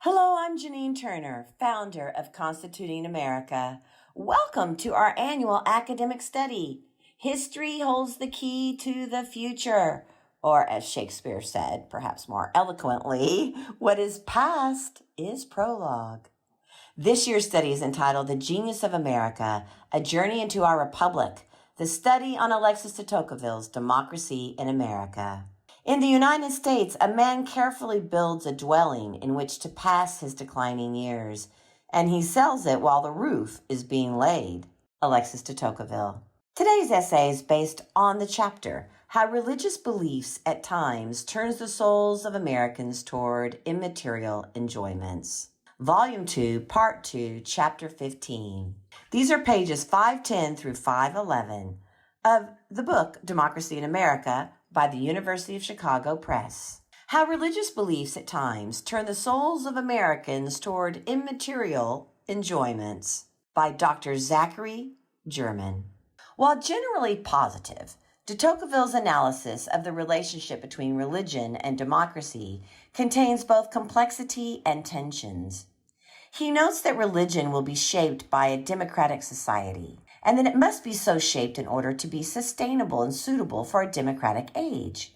Hello, I'm Janine Turner, founder of Constituting America. Welcome to our annual academic study. History holds the key to the future. Or as Shakespeare said, perhaps more eloquently, what is past is prologue. This year's study is entitled The Genius of America, A Journey into Our Republic, the study on Alexis De Tocqueville's Democracy in America. In the United States, a man carefully builds a dwelling in which to pass his declining years, and he sells it while the roof is being laid. Alexis de Tocqueville. Today's essay is based on the chapter, How Religious Beliefs at Times Turns the Souls of Americans Toward Immaterial Enjoyments. Volume 2, Part 2, Chapter 15. These are pages 510 through 511 of the book Democracy in America by the University of Chicago Press. How Religious Beliefs at Times Turn the Souls of Americans Toward Immaterial Enjoyments by Dr. Zachary German. While generally positive, de Tocqueville's analysis of the relationship between religion and democracy contains both complexity and tensions. He notes that religion will be shaped by a democratic society, and that it must be so shaped in order to be sustainable and suitable for a democratic age.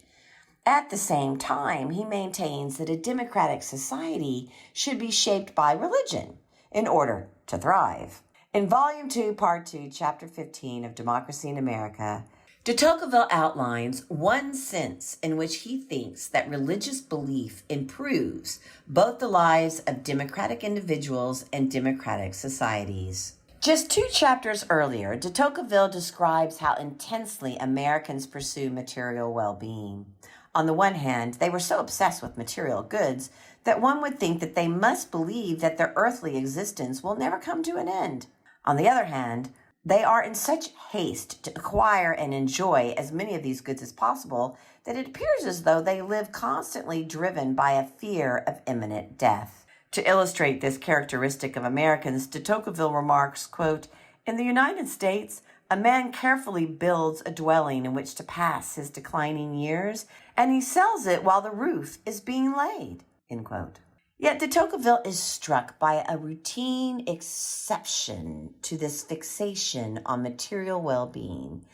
At the same time, he maintains that a democratic society should be shaped by religion in order to thrive. In Volume 2, Part 2, Chapter 15 of Democracy in America, de Tocqueville outlines one sense in which he thinks that religious belief improves both the lives of democratic individuals and democratic societies. Just 2 chapters earlier, de Tocqueville describes how intensely Americans pursue material well-being. On the one hand, they were so obsessed with material goods that one would think that they must believe that their earthly existence will never come to an end. On the other hand, they are in such haste to acquire and enjoy as many of these goods as possible that it appears as though they live constantly driven by a fear of imminent death. To illustrate this characteristic of Americans, de Tocqueville remarks, quote, "In the United States, a man carefully builds a dwelling in which to pass his declining years, and he sells it while the roof is being laid," end quote. Yet de Tocqueville is struck by a routine exception to this fixation on material well-being.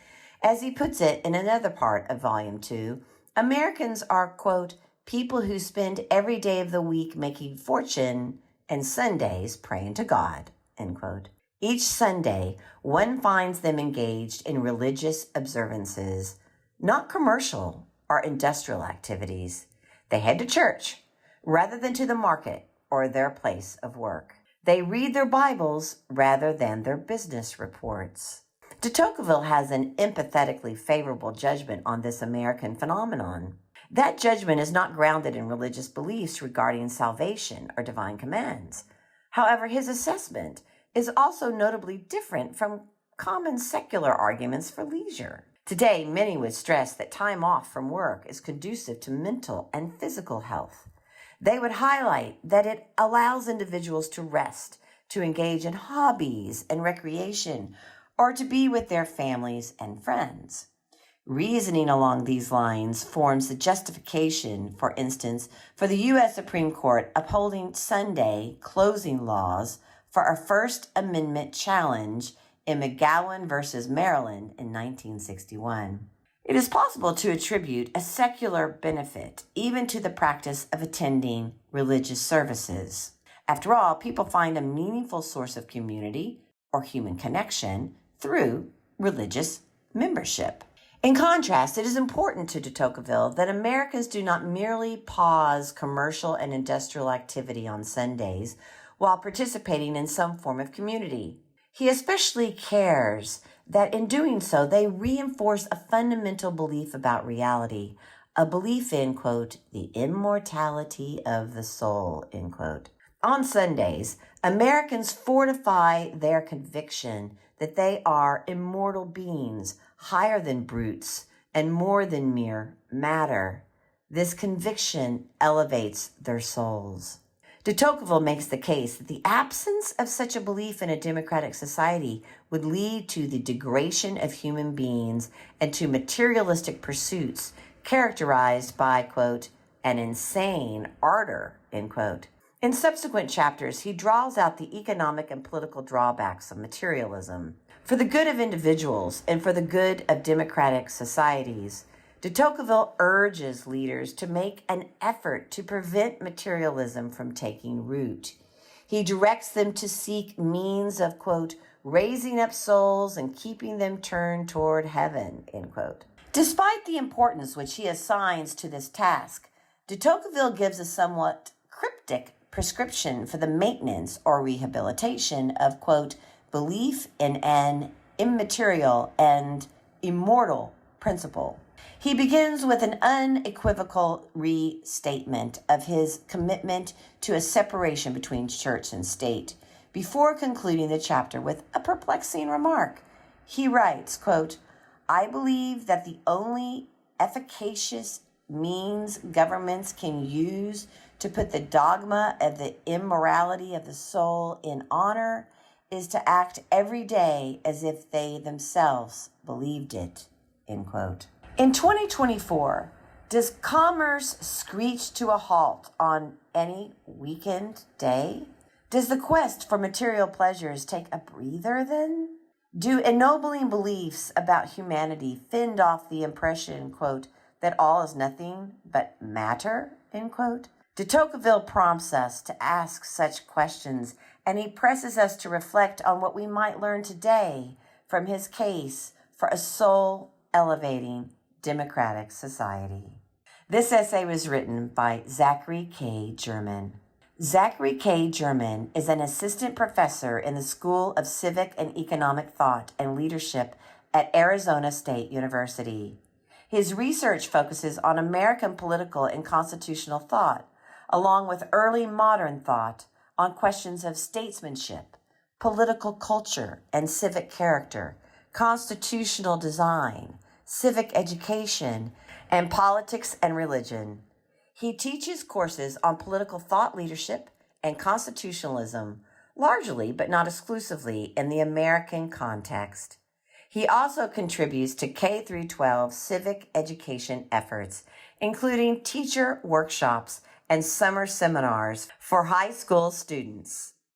As he puts it in another part of Volume 2, Americans are, quote, "people who spend every day of the week making fortune and Sundays praying to God," end quote. Each Sunday, one finds them engaged in religious observances, not commercial or industrial activities. They head to church rather than to the market or their place of work. They read their Bibles rather than their business reports. De Tocqueville has an empathetically favorable judgment on this American phenomenon. That judgment is not grounded in religious beliefs regarding salvation or divine commands. However, his assessment is also notably different from common secular arguments for leisure. Today, many would stress that time off from work is conducive to mental and physical health. They would highlight that it allows individuals to rest, to engage in hobbies and recreation, or to be with their families and friends. Reasoning along these lines forms the justification, for instance, for the U.S. Supreme Court upholding Sunday closing laws for a First Amendment challenge in McGowan versus Maryland in 1961. It is possible to attribute a secular benefit even to the practice of attending religious services. After all, people find a meaningful source of community or human connection through religious membership. In contrast, it is important to de Tocqueville that Americans do not merely pause commercial and industrial activity on Sundays while participating in some form of community. He especially cares that in doing so, they reinforce a fundamental belief about reality, a belief in, quote, the immortality of the soul, end quote. On Sundays, Americans fortify their conviction that they are immortal beings, higher than brutes and more than mere matter. This conviction elevates their souls. De Tocqueville makes the case that the absence of such a belief in a democratic society would lead to the degradation of human beings and to materialistic pursuits characterized by, quote, an insane ardor, end quote. In subsequent chapters, he draws out the economic and political drawbacks of materialism. For the good of individuals and for the good of democratic societies, De Tocqueville urges leaders to make an effort to prevent materialism from taking root. He directs them to seek means of, quote, raising up souls and keeping them turned toward heaven, end quote. Despite the importance which he assigns to this task, De Tocqueville gives a somewhat cryptic prescription for the maintenance or rehabilitation of, quote, belief in an immaterial and immortal principle. He begins with an unequivocal restatement of his commitment to a separation between church and state, before concluding the chapter with a perplexing remark. He writes, quote, I believe that the only efficacious means governments can use to put the dogma of the immorality of the soul in honor is to act every day as if they themselves believed it, end quote. In 2024, does commerce screech to a halt on any weekend day? Does the quest for material pleasures take a breather then? Do ennobling beliefs about humanity fend off the impression, quote, that all is nothing but matter, end quote? De Tocqueville prompts us to ask such questions, and he presses us to reflect on what we might learn today from his case for a soul-elevating democratic society. This essay was written by Zachary K. German. Zachary K. German is an assistant professor in the School of Civic and Economic Thought and Leadership at Arizona State University. His research focuses on American political and constitutional thought, along with early modern thought on questions of statesmanship, political culture and civic character, constitutional design, civic education, and politics and religion. He teaches courses on political thought leadership and constitutionalism, largely but not exclusively in the American context. He also contributes to K-12 civic education efforts, including teacher workshops and summer seminars for high school students.